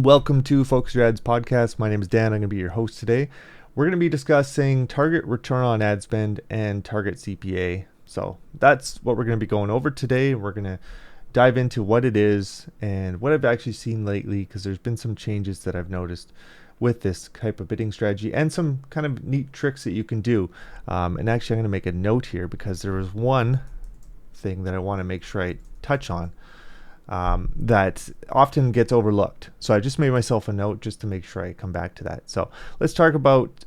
Welcome to Focus Your Ads podcast. My name is Dan. I'm going to be your host today. We're going to be discussing target return on ad spend and target CPA. So that's what we're going to be going over today. We're going to dive into what it is and what I've actually seen lately, because there's been some changes that I've noticed with this type of bidding strategy and some kind of neat tricks that you can do. And actually, I'm going to make a note here because there was one thing that I want to make sure I touch on that often gets overlooked. So I just made myself a note just to make sure I come back to that. So let's talk about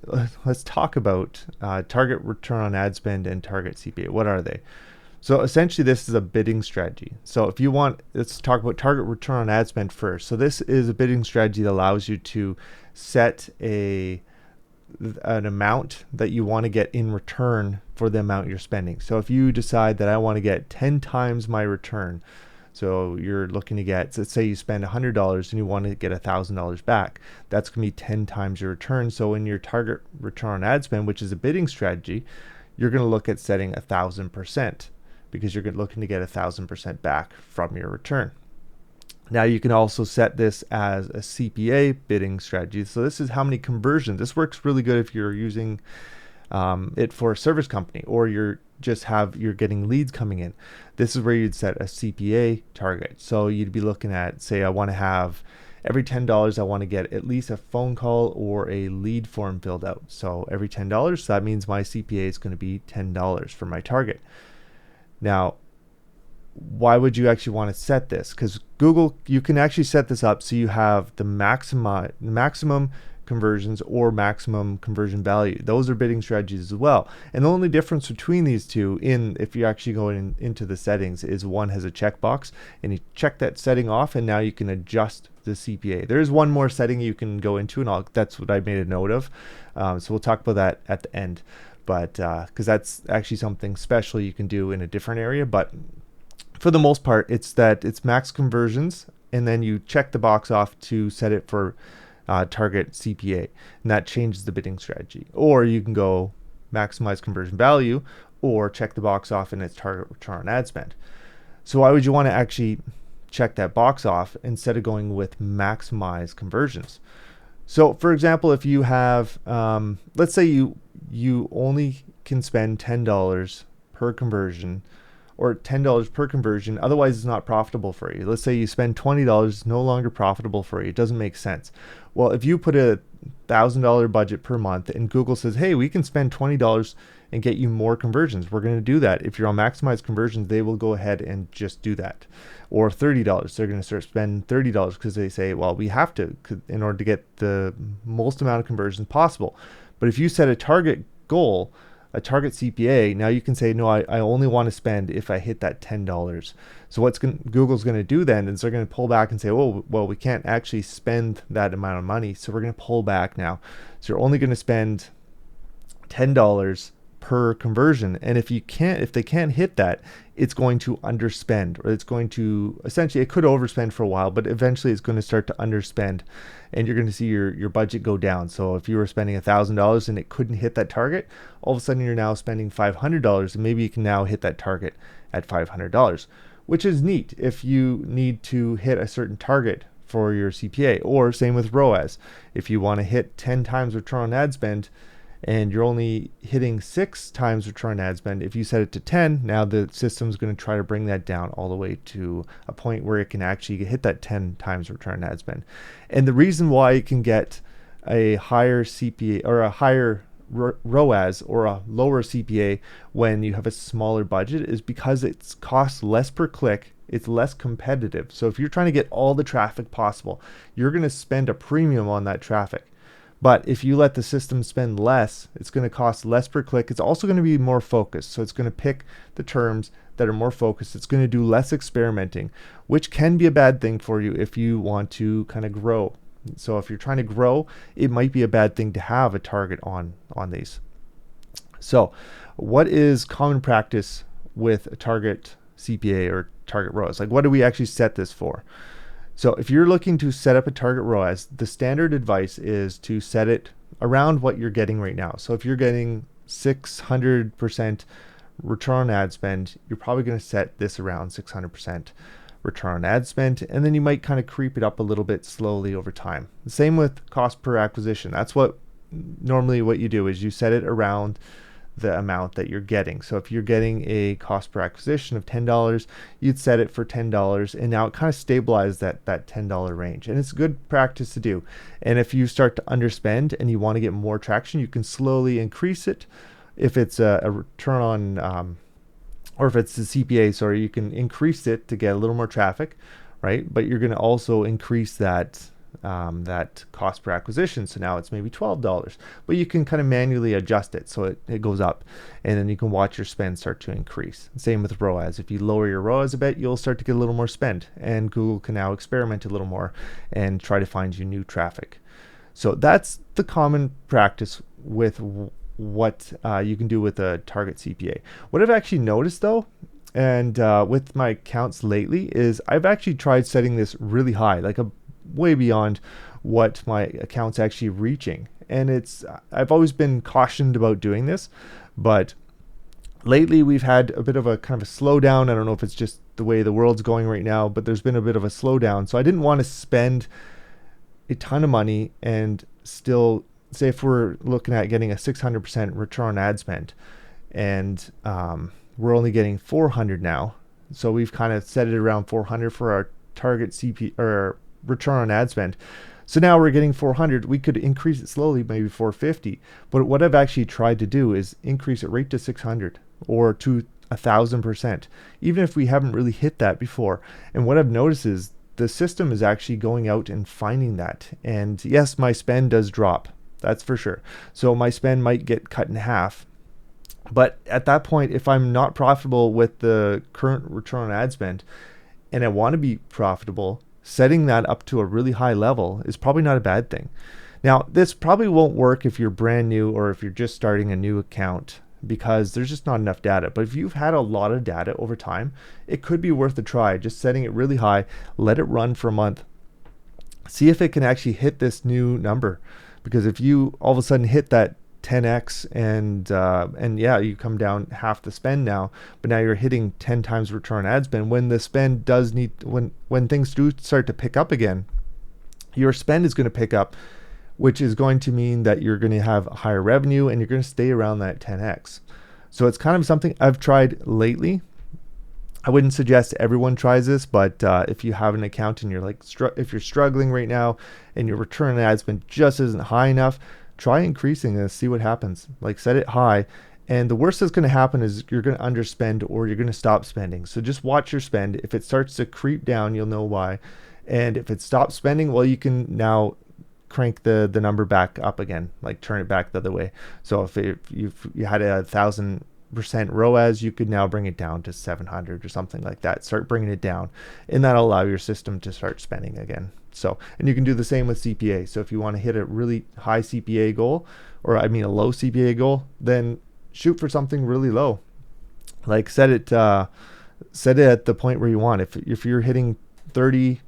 target return on ad spend and target CPA. What are they? So essentially, this is a bidding strategy. So if you want, let's talk about target return on ad spend first. So this is a bidding strategy that allows you to set an amount that you want to get in return for the amount you're spending. So if you decide that I want to get 10 times my return, so you're looking to get, let's say you spend $100 and you want to get $1,000 back. That's going to be 10 times your return. So in your target return on ad spend, which is a bidding strategy, you're going to look at setting 1,000% because you're looking to get 1,000% back from your return. Now you can also set this as a CPA bidding strategy. So this is how many conversions. This works really good if you're using it for a service company, or you're getting leads coming in. This is where you'd set a CPA target. So you'd be looking at, say, I want to have every $10 I want to get at least a phone call or a lead form filled out. So every $10, that means my CPA is going to be $10 for my target. Now, why would you actually want to set this? Because Google, you can actually set this up so you have the maximum conversions or maximum conversion value. Those are bidding strategies as well. And the only difference between these two, if you actually go into the settings, is one has a checkbox and you check that setting off, and now you can adjust the CPA. There is one more setting you can go into, and that's what I made a note of. So we'll talk about that at the end, but because that's actually something special you can do in a different area. But for the most part, it's max conversions, and then you check the box off to set it for target CPA, and that changes the bidding strategy. Or you can go maximize conversion value, or check the box off and it's target return on ad spend. So why would you want to actually check that box off instead of going with maximize conversions? So for example, if you have, let's say you only can spend $10 per conversion, or $10 per conversion, otherwise it's not profitable for you. Let's say you spend $20, it's no longer profitable for you. It doesn't make sense. Well, if you put a $1,000 budget per month and Google says, hey, we can spend $20 and get you more conversions, we're going to do that. If you're on maximized conversions, they will go ahead and just do that. Or $30, they're going to start spending $30 because they say, well, we have to in order to get the most amount of conversions possible. But if you set a target goal, a target CPA, now you can say, no, I only want to spend if I hit that $10. So Google's going to do then is they're going to pull back and say, oh, well, we can't actually spend that amount of money, so we're going to pull back now. So you're only going to spend $10 per conversion, and if they can't hit that, it's going to underspend, or it's going to, essentially, it could overspend for a while, but eventually it's going to start to underspend, and you're going to see your budget go down. So if you were spending $1,000 and it couldn't hit that target, all of a sudden you're now spending $500, and maybe you can now hit that target at $500, which is neat if you need to hit a certain target for your CPA. Or same with ROAS. If you want to hit 10 times return on ad spend, and you're only hitting 6 times return on ad spend, if you set it to 10, now the system's going to try to bring that down all the way to a point where it can actually hit that 10 times return on ad spend. And the reason why it can get a higher CPA or a higher ROAS or a lower CPA when you have a smaller budget is because it costs less per click. It's less competitive. So if you're trying to get all the traffic possible, you're going to spend a premium on that traffic. But if you let the system spend less, it's going to cost less per click. It's also going to be more focused. So it's going to pick the terms that are more focused. It's going to do less experimenting, which can be a bad thing for you if you want to kind of grow. So if you're trying to grow, it might be a bad thing to have a target on these. So what is common practice with a target CPA or target ROAS? Like, what do we actually set this for? So if you're looking to set up a target ROAS, the standard advice is to set it around what you're getting right now. So if you're getting 600% return on ad spend, you're probably going to set this around 600%. return on ad spend, and then you might kind of creep it up a little bit slowly over time. The same with cost per acquisition. That's what normally what you do is you set it around the amount that you're getting. So if you're getting a cost per acquisition of $10, you'd set it for $10, and now it kind of stabilizes that $10 range. And it's good practice to do. And if you start to underspend and you want to get more traction, you can slowly increase it. If it's a return on, or if it's the CPA, sorry, you can increase it to get a little more traffic, right? But you're going to also increase that cost per acquisition. So now it's maybe $12, but you can kind of manually adjust it so it goes up, and then you can watch your spend start to increase. Same with ROAS. If you lower your ROAS a bit, you'll start to get a little more spend, and Google can now experiment a little more and try to find you new traffic. So that's the common practice with what you can do with a target CPA. What I've actually noticed though, and with my accounts lately, is I've actually tried setting this really high, like way beyond what my account's actually reaching. And I've always been cautioned about doing this, but lately we've had a bit of a kind of a slowdown. I don't know if it's just the way the world's going right now, but there's been a bit of a slowdown. So I didn't want to spend a ton of money and still, say if we're looking at getting a 600% return on ad spend, and we're only getting 400 now. So we've kind of set it around 400 for our target CP or return on ad spend. So now we're getting 400. We could increase it slowly, maybe 450. But what I've actually tried to do is increase it right to 600 or to 1,000%, even if we haven't really hit that before. And what I've noticed is the system is actually going out and finding that. And yes, my spend does drop. That's for sure. So my spend might get cut in half. But at that point, if I'm not profitable with the current return on ad spend and I want to be profitable, setting that up to a really high level is probably not a bad thing. Now, this probably won't work if you're brand new or if you're just starting a new account, because there's just not enough data. But if you've had a lot of data over time, it could be worth a try. Just setting it really high, let it run for a month, see if it can actually hit this new number. Because if you all of a sudden hit that 10x and yeah, you come down half the spend now, but now you're hitting 10 times return on ad spend. When the spend does need, when things do start to pick up again, your spend is going to pick up, which is going to mean that you're going to have higher revenue and you're going to stay around that 10x. So it's kind of something I've tried lately. I wouldn't suggest everyone tries this, but if you have an account and you're like, if you're struggling right now and your return on ad spend just isn't high enough, try increasing this, see what happens. Like, set it high. And the worst that's going to happen is you're going to underspend or you're going to stop spending. So just watch your spend. If it starts to creep down, you'll know why. And if it stops spending, well, you can now crank the number back up again, like turn it back the other way. So if you had 1,000% ROAS, you could now bring it down to 700 or something like that. Start bringing it down, and that'll allow your system to start spending again. So, and you can do the same with CPA. So if you want to hit a really high CPA goal, or I mean a low CPA goal, then shoot for something really low. Like set it at the point where you want. If you're hitting 30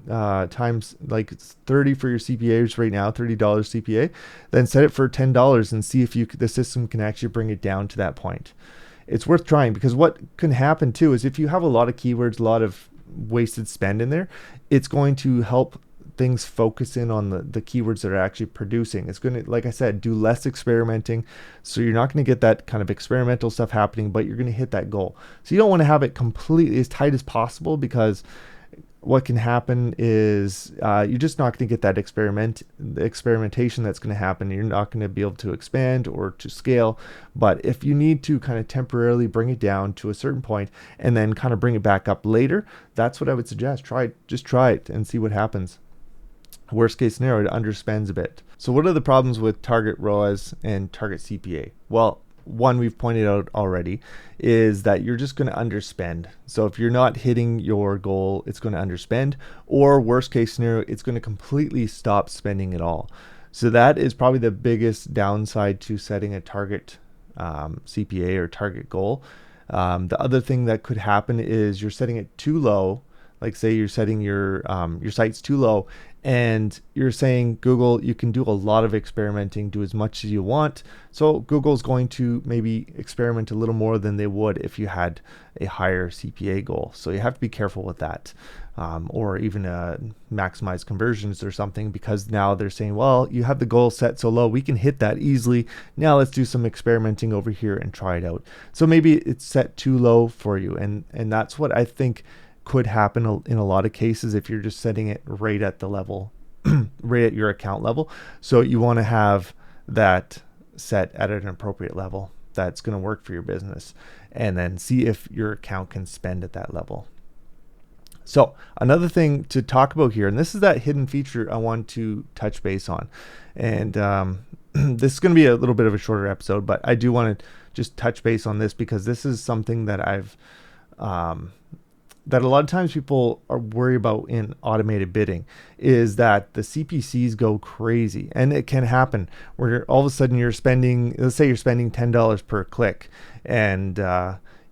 times, like it's 30 for your CPAs right now, $30 CPA, then set it for $10 and see if the system can actually bring it down to that point. It's worth trying, because what can happen too is if you have a lot of keywords, a lot of wasted spend in there, it's going to help things focus in on the keywords that are actually producing. It's going to, like I said, do less experimenting. So you're not going to get that kind of experimental stuff happening, but you're going to hit that goal. So you don't want to have it completely as tight as possible, because what can happen is you're just not going to get that experimentation that's going to happen. You're not going to be able to expand or to scale. But if you need to kind of temporarily bring it down to a certain point and then kind of bring it back up later, that's what I would suggest. Just try it and see what happens. Worst case scenario, it underspends a bit. So what are the problems with target ROAS and target CPA? Well, one we've pointed out already is that you're just going to underspend. So if you're not hitting your goal, it's going to underspend, or worst case scenario, it's going to completely stop spending at all. So that is probably the biggest downside to setting a target CPA or target goal. The other thing that could happen is you're setting it too low. like say you're setting your sites too low, and you're saying, Google, you can do a lot of experimenting, do as much as you want. So Google's going to maybe experiment a little more than they would if you had a higher CPA goal. So you have to be careful with that. Or even maximize conversions or something, because now they're saying, well, you have the goal set so low, we can hit that easily. Now let's do some experimenting over here and try it out. So maybe it's set too low for you. And that's what I think could happen in a lot of cases if you're just setting it right at the level, right at your account level. So you want to have that set at an appropriate level that's going to work for your business, and then see if your account can spend at that level. So another thing to talk about here, and this is that hidden feature I want to touch base on. And this is going to be a little bit of a shorter episode, but I do want to just touch base on this because this is something that I've that a lot of times people are worried about in automated bidding, is that the CPCs go crazy. And it can happen where all of a sudden you're spending, let's say you're spending $10 per click, and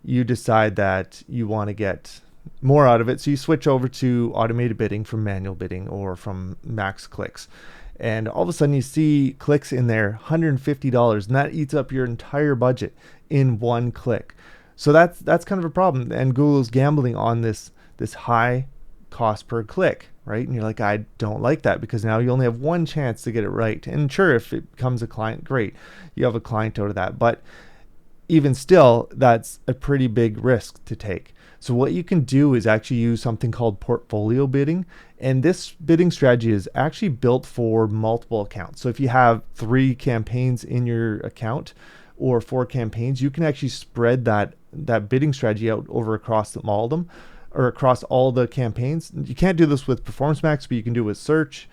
you decide that you want to get more out of it. So you switch over to automated bidding from manual bidding or from max clicks. And all of a sudden you see clicks in there, $150, and that eats up your entire budget in one click. So that's kind of a problem. And Google's gambling on this high cost per click, right? And you're like, I don't like that, because now you only have one chance to get it right. And sure, if it becomes a client, great, you have a client out of that. But even still, that's a pretty big risk to take. So what you can do is actually use something called portfolio bidding. And this bidding strategy is actually built for multiple accounts. So if you have 3 campaigns in your account or 4 campaigns, you can actually spread that bidding strategy out over across all of them, or across all the campaigns. You can't do this with Performance Max, but you can do it with Search.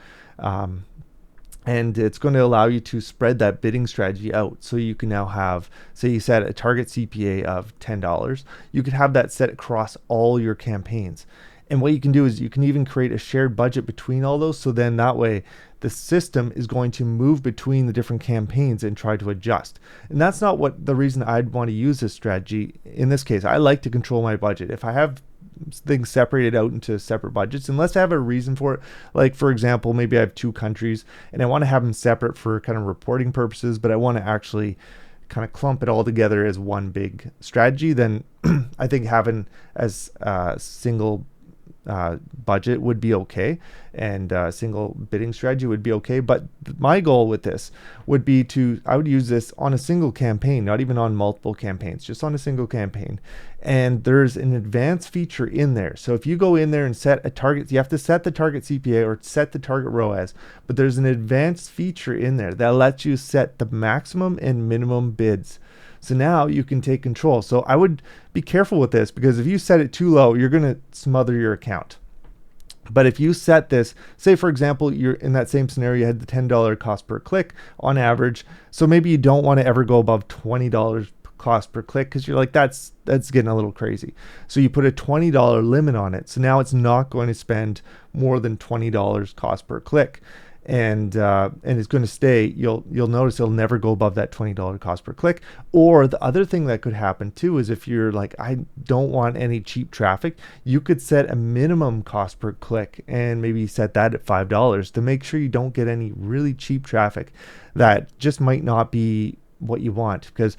And it's going to allow you to spread that bidding strategy out. So you can now have, say you set a target CPA of $10, you could have that set across all your campaigns. And what you can do is you can even create a shared budget between all those. So then that way the system is going to move between the different campaigns and try to adjust. And that's not what the reason I'd want to use this strategy. In this case, I like to control my budget. If I have things separated out into separate budgets, unless I have a reason for it, like for example, maybe I have 2 countries and I want to have them separate for kind of reporting purposes, but I want to actually kind of clump it all together as one big strategy, then I think having as a single budget would be okay, and single bidding strategy would be okay. But my goal with this would be I would use this on a single campaign, not even on multiple campaigns, just on a single campaign. And there's an advanced feature in there. So if you go in there and set a target, you have to set the target CPA or set the target ROAS, but there's an advanced feature in there that lets you set the maximum and minimum bids. So now you can take control. So I would be careful with this, because if you set it too low, you're going to smother your account. But if you set this, say for example, you're in that same scenario, you had the $10 cost per click on average. So maybe you don't want to ever go above $20 cost per click, because you're like, that's getting a little crazy. So you put a $20 limit on it. So now it's not going to spend more than $20 cost per click. And it's going to stay, you'll notice it'll never go above that $20 cost per click. Or the other thing that could happen too is if you're like, I don't want any cheap traffic, you could set a minimum cost per click and maybe set that at $5 to make sure you don't get any really cheap traffic that just might not be what you want. Because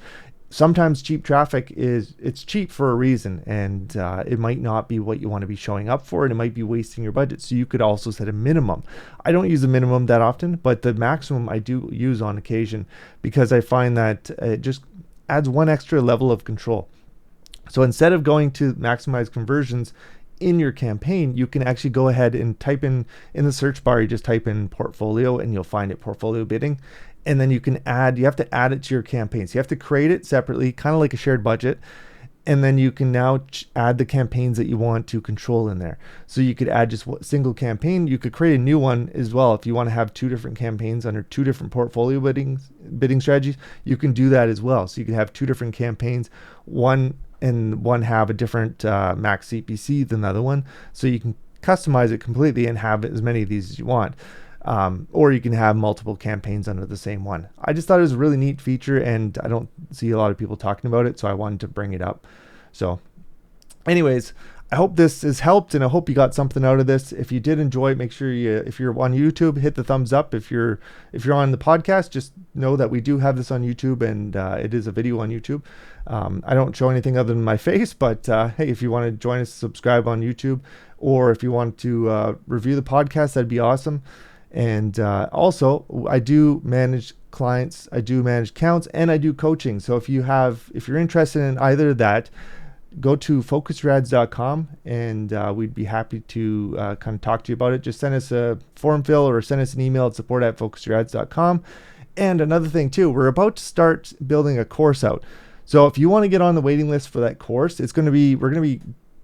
sometimes cheap traffic it's cheap for a reason, and it might not be what you want to be showing up for, and it might be wasting your budget. So you could also set a minimum. I don't use a minimum that often, but the maximum I do use on occasion, because I find that it just adds one extra level of control. So instead of going to maximize conversions in your campaign, you can actually go ahead and type in the search bar, you just type in portfolio and you'll find it, portfolio bidding. And then you have to add it to your campaigns. You have to create it separately, kind of like a shared budget. And then you can now add the campaigns that you want to control in there. So you could add just a single campaign. You could create a new one as well. If you want to have 2 different campaigns under 2 different portfolio bidding strategies, you can do that as well. So you can have 2 different campaigns, one have a different max CPC than the other one. So you can customize it completely and have as many of these as you want. Or you can have multiple campaigns under the same one. I just thought it was a really neat feature, and I don't see a lot of people talking about it, so I wanted to bring it up. So anyways, I hope this has helped, and I hope you got something out of this. If you did enjoy it, make sure if you're on YouTube, hit the thumbs up. If you're on the podcast, just know that we do have this on YouTube, and it is a video on YouTube. I don't show anything other than my face, but hey, if you want to join us, subscribe on YouTube, or if you want to review the podcast, that'd be awesome. And also, I do manage clients, I do manage accounts, and I do coaching. So if you're interested in either of that, go to focusyourads.com, and we'd be happy to kind of talk to you about it. Just send us a form fill or send us an email at support@focusyourads.com. And another thing too, we're about to start building a course out. So if you want to get on the waiting list for that course, we're going to be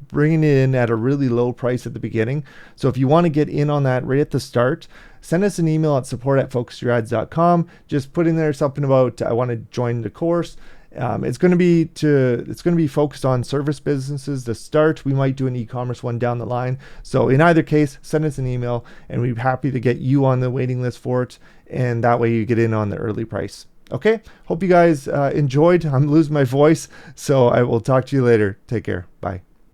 bringing it in at a really low price at the beginning. So if you want to get in on that right at the start, send us an email at support@focusyourads.com. Just put in there something about I want to join the course. It's going to be focused on service businesses to start. We might do an e-commerce one down the line. So in either case, send us an email, and we'd be happy to get you on the waiting list for it. And that way you get in on the early price. Okay. Hope you guys enjoyed. I'm losing my voice, so I will talk to you later. Take care. Bye.